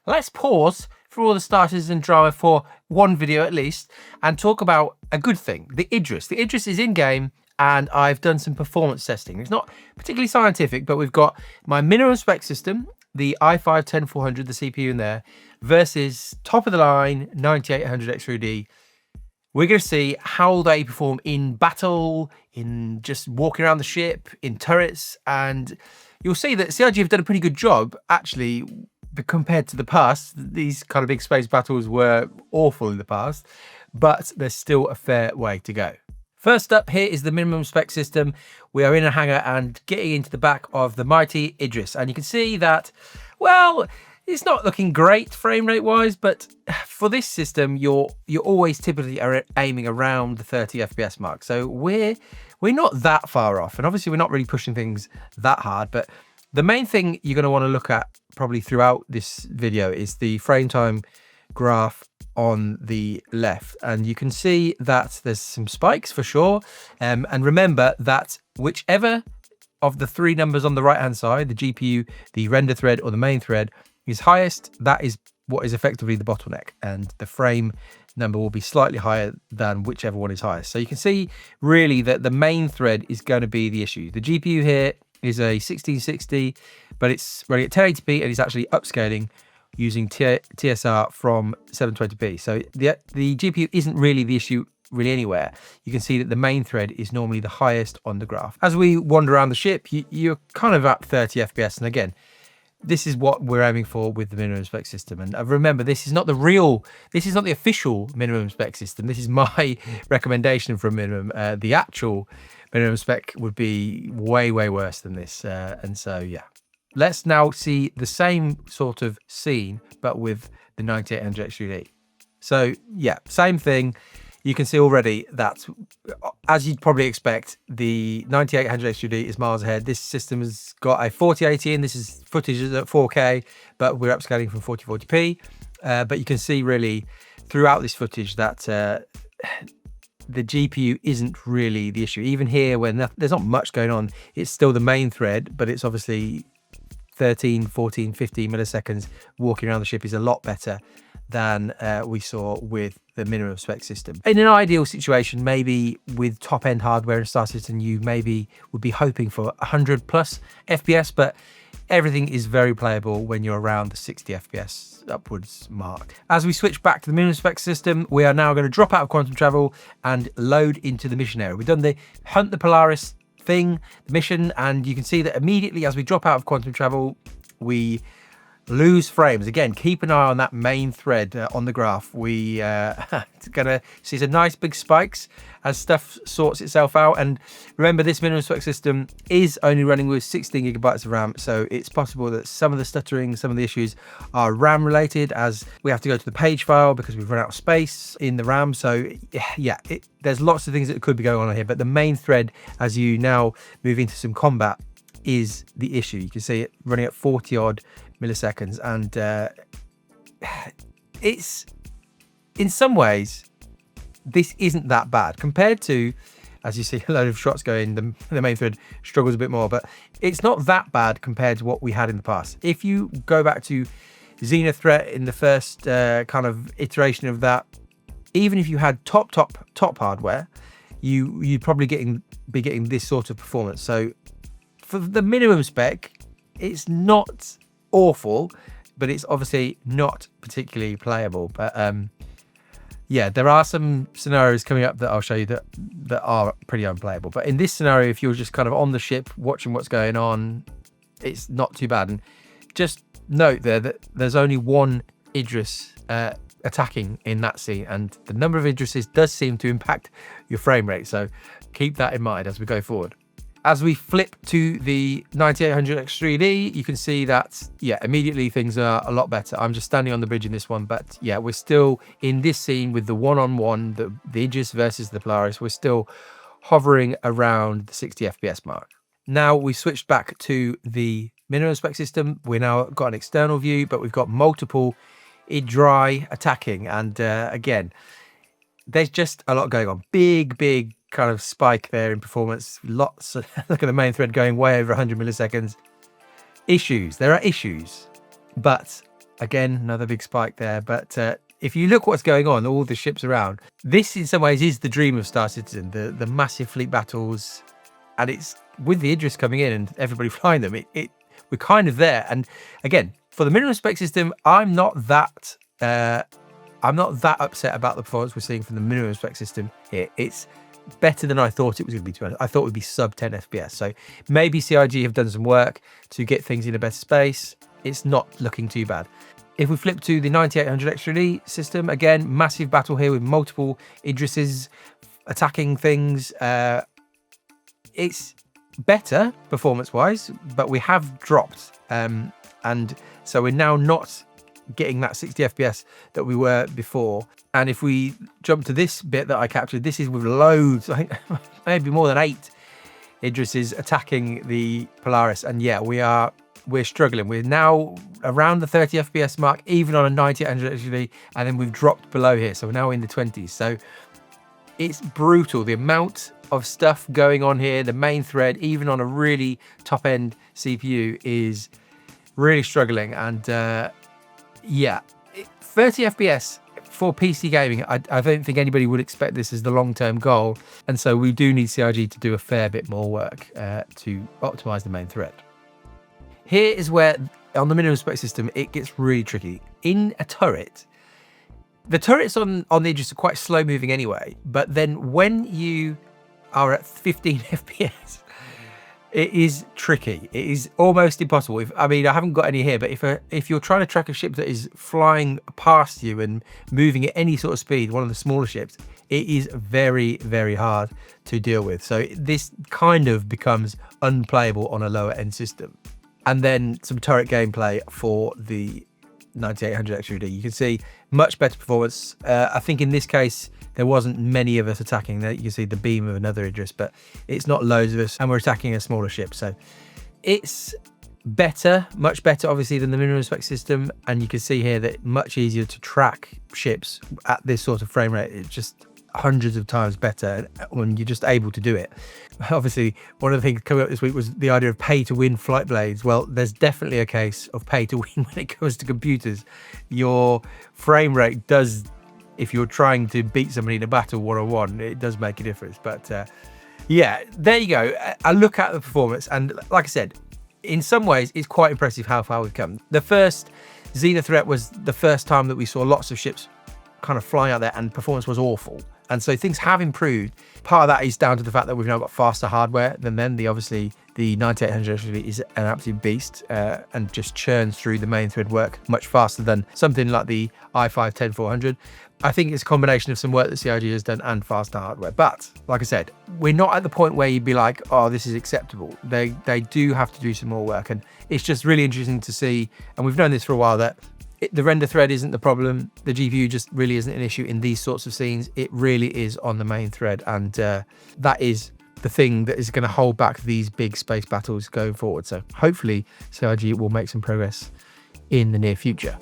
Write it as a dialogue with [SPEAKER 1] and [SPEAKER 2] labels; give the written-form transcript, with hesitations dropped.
[SPEAKER 1] let's pause for all the starters and drama for one video at least and talk about a good thing, the Idris. The Idris is in game and I've done some performance testing. It's not particularly scientific, but we've got my minimum spec system, the i5-10400, the CPU in there, versus top of the line 9800 X3D. We're going to see how they perform in battle, in just walking around the ship, in turrets, and you'll see that CIG have done a pretty good job, actually, compared to the past. These kind of big space battles were awful in the past, but there's still a fair way to go. First up here is the minimum spec system. We are in a hangar and getting into the back of the mighty Idris, and you can see that, well, it's not looking great frame rate wise, but for this system, you're always typically aiming around the 30 FPS mark. So we're not that far off, and obviously we're not really pushing things that hard. But the main thing you're going to want to look at probably throughout this video is the frame time graph on the left, and you can see that there's some spikes for sure. And remember that whichever of the three numbers on the right hand side, the GPU, the render thread, or the main thread, is highest, that is what is effectively the bottleneck, and the frame number will be slightly higher than whichever one is highest. So you can see really that the main thread is going to be the issue. The GPU here is a 1660, but it's running at 1080p and it's actually upscaling using TSR from 720p. So the GPU isn't really the issue really anywhere. You can see that the main thread is normally the highest on the graph. As we wander around the ship, you're kind of at 30 FPS, and again, this is what we're aiming for with the minimum spec system. And remember, this is not the official minimum spec system. This is my recommendation for a minimum. The actual minimum spec would be way, way worse than this. And so, yeah. Let's now see the same sort of scene, but with the 9800 X3D. So, yeah, same thing. You can see already that, as you'd probably expect, the 9800 X3D is miles ahead. This system has got a 4080 and this is footage at 4K, but we're upscaling from 4040p. But you can see really throughout this footage that the GPU isn't really the issue. Even here, when there's not much going on, it's still the main thread, but it's obviously 13, 14, 15 milliseconds walking around the ship is a lot better than we saw with the minimum spec system. In an ideal situation, maybe with top end hardware and Star Citizen, you maybe would be hoping for 100 plus FPS, but everything is very playable when you're around the 60 FPS upwards mark. As we switch back to the minimum spec system, we are now going to drop out of quantum travel and load into the mission area. We've done the Hunt the Polaris thing, the mission, and you can see that immediately as we drop out of quantum travel, we lose frames. Again, keep an eye on that main thread on the graph. We gonna see some nice big spikes as stuff sorts itself out. And remember, this minimum spec system is only running with 16 gigabytes of RAM, so it's possible that some of the stuttering, some of the issues are RAM related, as we have to go to the page file because we've run out of space in the RAM. So yeah, there's lots of things that could be going on here, but the main thread, as you now move into some combat, is the issue. You can see it running at 40 odd milliseconds, and it's, in some ways, this isn't that bad compared to, as you see a load of shots going, the main thread struggles a bit more, but it's not that bad compared to what we had in the past. If you go back to Zenith Threat in the first kind of iteration of that, even if you had top hardware, you'd probably be getting this sort of performance. So for the minimum spec, it's not awful, but it's obviously not particularly playable. But yeah, there are some scenarios coming up that I'll show you that are pretty unplayable. But in this scenario, if you're just kind of on the ship watching what's going on, it's not too bad. And just note there that there's only one Idris attacking in that scene, and the number of Idrises does seem to impact your frame rate. So keep that in mind as we go forward. As we flip to the 9800 X3D, you can see that, yeah, immediately things are a lot better. I'm just standing on the bridge in this one, but yeah, we're still in this scene with the one-on-one, the Idris versus the Polaris. We're still hovering around the 60 FPS mark. Now we switched back to the minimum spec system. We now got an external view, but we've got multiple Idri attacking. And again, there's just a lot going on. Big kind of spike there in performance. Lots of, look at the main thread going way over 100 milliseconds. Issues. There are issues, but Again, another big spike there. But if you look what's going on, all the ships around, this in some ways is the dream of Star Citizen, the massive fleet battles. And it's with the Idris coming in and everybody flying them, we're kind of there. And again, for the minimum spec system, I'm not that upset about the performance we're seeing from the minimum spec system here. It's better than I thought it was going to be. I thought it would be sub 10 FPS. So maybe CIG have done some work to get things in a better space. It's not looking too bad. If we flip to the 9800 XD system, again, massive battle here with multiple Idrises attacking things. It's better performance-wise, but we have dropped. And so we're now not getting that 60 FPS that we were before. And if we jump to this bit that I captured, this is with loads, I think maybe more than 8 Idrises attacking the Polaris. And yeah, we're struggling. We're now around the 30 FPS mark, even on a 9800 XD, and then we've dropped below here. So we're now in the 20s. So it's brutal. The amount of stuff going on here, the main thread, even on a really top end CPU, is really struggling. And yeah, 30 FPS for PC gaming, I don't think anybody would expect this as the long-term goal. And so we do need CIG to do a fair bit more work to optimize the main thread. Here is where, on the minimum spec system, it gets really tricky. In a turret, the turrets on the Idris are quite slow moving anyway, but then when you are at 15 FPS, it is tricky. It is almost impossible. I mean, I haven't got any here, but if you're trying to track a ship that is flying past you and moving at any sort of speed, one of the smaller ships, it is very, very hard to deal with. So this kind of becomes unplayable on a lower end system. And then some turret gameplay for the 9800 XD. You can see much better performance. I think in this case, there wasn't many of us attacking. You can see the beam of another Idris, but it's not loads of us, and we're attacking a smaller ship. So it's better, much better, obviously, than the minimum spec system. And you can see here that much easier to track ships at this sort of frame rate. It's just hundreds of times better when you're just able to do it. Obviously, one of the things coming up this week was the idea of pay to win flight blades. Well, there's definitely a case of pay to win when it comes to computers. Your frame rate does, if you're trying to beat somebody in a battle one-on-one, it does make a difference. But yeah, there you go. I look at the performance, and like I said, in some ways, it's quite impressive how far we've come. The first Xena threat was the first time that we saw lots of ships kind of flying out there, and performance was awful. And so things have improved. Part of that is down to the fact that we've now got faster hardware than then. Obviously, the 9800 XD is an absolute beast and just churns through the main thread work much faster than something like the i5-10400. I think it's a combination of some work that CIG has done and faster hardware. But like I said, we're not at the point where you'd be like, oh, this is acceptable. They do have to do some more work. And it's just really interesting to see, and we've known this for a while, that the render thread isn't the problem. The GPU just really isn't an issue in these sorts of scenes. It really is on the main thread. And that is the thing that is going to hold back these big space battles going forward. So hopefully CIG will make some progress in the near future.